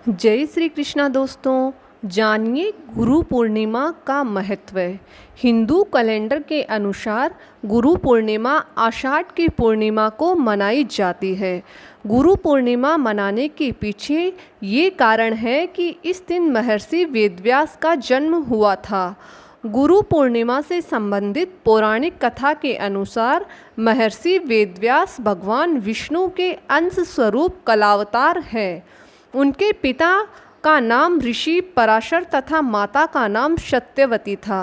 जय श्री कृष्णा दोस्तों। जानिए गुरु पूर्णिमा का महत्व। हिंदू कैलेंडर के अनुसार गुरु पूर्णिमा आषाढ़ की पूर्णिमा को मनाई जाती है। गुरु पूर्णिमा मनाने के पीछे ये कारण है कि इस दिन महर्षि वेदव्यास का जन्म हुआ था। गुरु पूर्णिमा से संबंधित पौराणिक कथा के अनुसार महर्षि वेदव्यास भगवान विष्णु के अंश स्वरूप कलावतार हैं। उनके पिता का नाम ऋषि पराशर तथा माता का नाम सत्यवती था।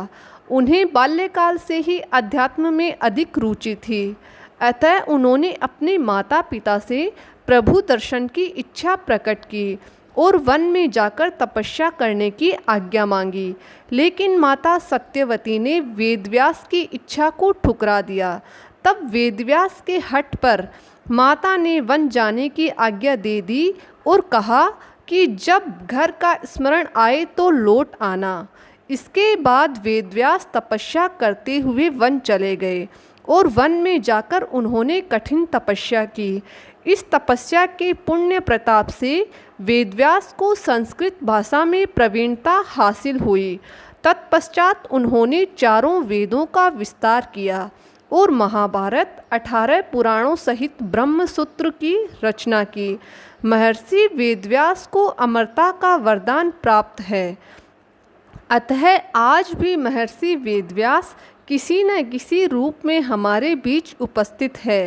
उन्हें बाल्यकाल से ही अध्यात्म में अधिक रुचि थी, अतः उन्होंने अपने माता पिता से प्रभु दर्शन की इच्छा प्रकट की और वन में जाकर तपस्या करने की आज्ञा मांगी। लेकिन माता सत्यवती ने वेदव्यास की इच्छा को ठुकरा दिया। तब वेदव्यास के हठ पर माता ने वन जाने की आज्ञा दे दी और कहा कि जब घर का स्मरण आए तो लौट आना। इसके बाद वेदव्यास तपस्या करते हुए वन चले गए और वन में जाकर उन्होंने कठिन तपस्या की। इस तपस्या के पुण्य प्रताप से वेदव्यास को संस्कृत भाषा में प्रवीणता हासिल हुई। तत्पश्चात उन्होंने चारों वेदों का विस्तार किया और महाभारत 18 पुराणों सहित ब्रह्मसूत्र की रचना की। महर्षि वेदव्यास को अमरता का वरदान प्राप्त है, अतः आज भी महर्षि वेदव्यास किसी न किसी रूप में हमारे बीच उपस्थित है।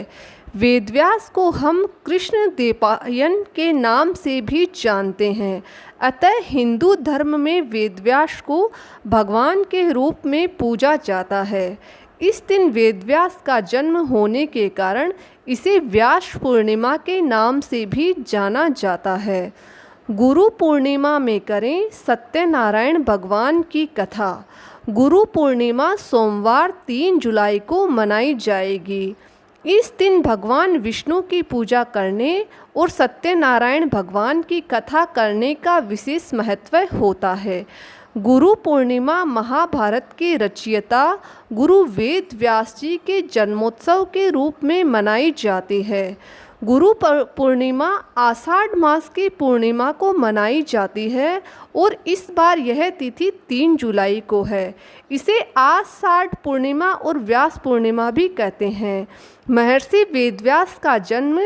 वेदव्यास को हम कृष्ण द्वैपायन के नाम से भी जानते हैं, अतः हिंदू धर्म में वेदव्यास को भगवान के रूप में पूजा जाता है। इस दिन वेदव्यास का जन्म होने के कारण इसे व्यास पूर्णिमा के नाम से भी जाना जाता है। गुरु पूर्णिमा में करें सत्यनारायण भगवान की कथा। गुरु पूर्णिमा सोमवार 3 जुलाई को मनाई जाएगी। इस दिन भगवान विष्णु की पूजा करने और सत्यनारायण भगवान की कथा करने का विशेष महत्व होता है। गुरु पूर्णिमा महाभारत के रचयिता गुरु वेद व्यास जी के जन्मोत्सव के रूप में मनाई जाती है। गुरु पूर्णिमा आषाढ़ मास की पूर्णिमा को मनाई जाती है और इस बार यह तिथि 3 जुलाई को है। इसे आषाढ़ पूर्णिमा और व्यास पूर्णिमा भी कहते हैं। महर्षि वेदव्यास का जन्म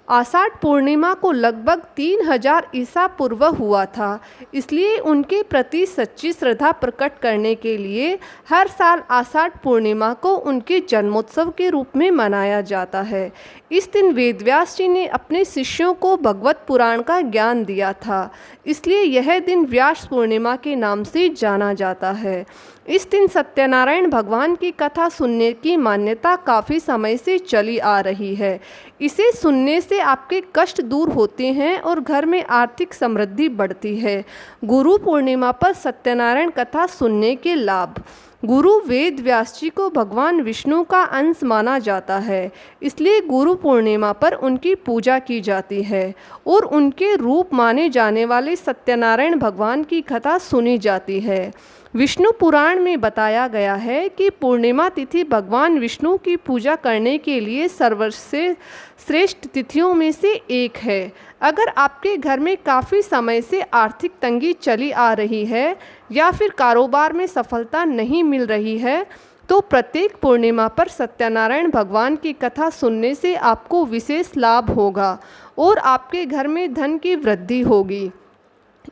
आषाढ़ पूर्णिमा को लगभग 3000 ईसा पूर्व हुआ था, इसलिए उनके प्रति सच्ची श्रद्धा प्रकट करने के लिए हर साल आषाढ़ पूर्णिमा को उनके जन्मोत्सव के रूप में मनाया जाता है। इस दिन वेदव्यास जी ने अपने शिष्यों को भगवत पुराण का ज्ञान दिया था, इसलिए यह दिन व्यास पूर्णिमा के नाम से जाना जाता है। इस दिन सत्यनारायण भगवान की कथा सुनने की मान्यता काफ़ी समय से चली आ रही है। इसे सुनने से आपके कष्ट दूर होते हैं और घर में आर्थिक समृद्धि बढ़ती है। गुरु पूर्णिमा पर सत्यनारायण कथा सुनने के लाभ। गुरु वेद व्यास जी को भगवान विष्णु का अंश माना जाता है, इसलिए गुरु पूर्णिमा पर उनकी पूजा की जाती है और उनके रूप माने जाने वाले सत्यनारायण भगवान की कथा सुनी जाती है। विष्णु पुराण में बताया गया है कि पूर्णिमा तिथि भगवान विष्णु की पूजा करने के लिए सर्वश्रेष्ठ श्रेष्ठ तिथियों में से एक है। अगर आपके घर में काफ़ी समय से आर्थिक तंगी चली आ रही है या फिर कारोबार में सफलता नहीं मिल रही है, तो प्रत्येक पूर्णिमा पर सत्यनारायण भगवान की कथा सुनने से आपको विशेष लाभ होगा और आपके घर में धन की वृद्धि होगी।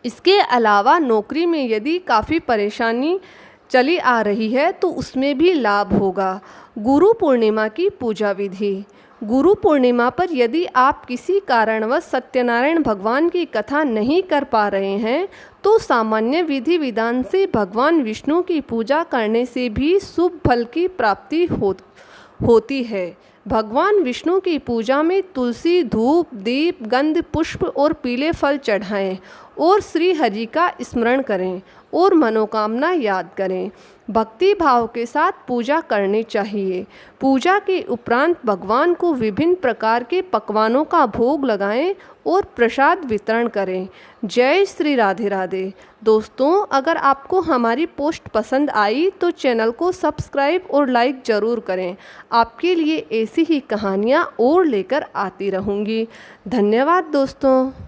इसके अलावा नौकरी में यदि काफ़ी परेशानी चली आ रही है तो उसमें भी लाभ होगा। गुरु पूर्णिमा की पूजा विधि। गुरु पूर्णिमा पर यदि आप किसी कारणवश सत्यनारायण भगवान की कथा नहीं कर पा रहे हैं तो सामान्य विधि विधान से भगवान विष्णु की पूजा करने से भी शुभ फल की प्राप्ति होती है। भगवान विष्णु की पूजा में तुलसी, धूप, दीप, गंध, पुष्प और पीले फल चढ़ाएं और श्री हरि का स्मरण करें और मनोकामना याद करें। भक्ति भाव के साथ पूजा करनी चाहिए। पूजा के उपरांत भगवान को विभिन्न प्रकार के पकवानों का भोग लगाएं और प्रसाद वितरण करें। जय श्री राधे राधे। दोस्तों, अगर आपको हमारी पोस्ट पसंद आई तो चैनल को सब्सक्राइब और लाइक ज़रूर करें। आपके लिए ऐसी ही कहानियाँ और लेकर आती रहूँगी। धन्यवाद दोस्तों।